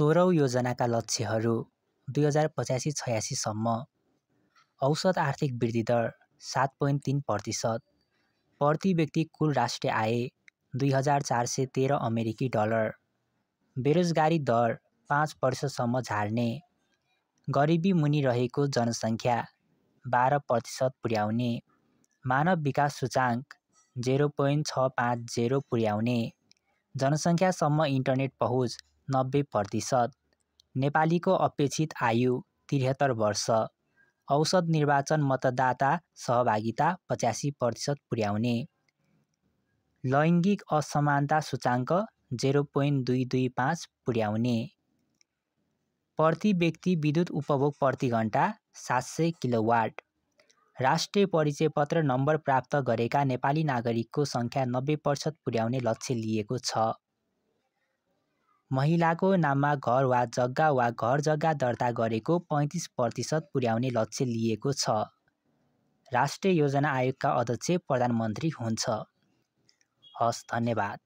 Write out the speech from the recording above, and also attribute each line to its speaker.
Speaker 1: 16औं योजनाका लक्ष्यहरू 2085-86 सम्म। औसत आर्थिक वृद्धि दर 7.3%। प्रति व्यक्ति कुल राष्ट्रिय आय $2413 अमेरिकी डलर। बेरोजगारी दर 5% झार्ने। गरिबी मुनि रहेको जनसङ्ख्या 12% पुर्याउने। मानव विकास सूचाङ्क 0.650 पुर्याउने। जनसङ्ख्यासम्म इन्टरनेट पहुँच 90%। नेपालीको अपेक्षित आयु 73 वर्ष। औसत निर्वाचन मतदाता सहभागिता 85% पुर्याउने। लैङ्गिक असमानता सूचाङ्क 0.225 पुर्याउने। प्रति व्यक्ति विद्युत उपभोग प्रति घण्टा 700 किलोवाट। राष्ट्रिय परिचय पत्र नम्बर प्राप्त गरेका नेपाली नागरिकको सङ्ख्या 90% पुर्याउने लक्ष्य लिएको छ। महिलाको नाममा घर वा घर-जग्गा दर्ता गरेको 35% पुर्याउने लक्ष्य लिएको छ। राष्ट्रिय योजना आयोगका अध्यक्ष प्रधानमन्त्री हुन्छ। हस्, धन्यवाद।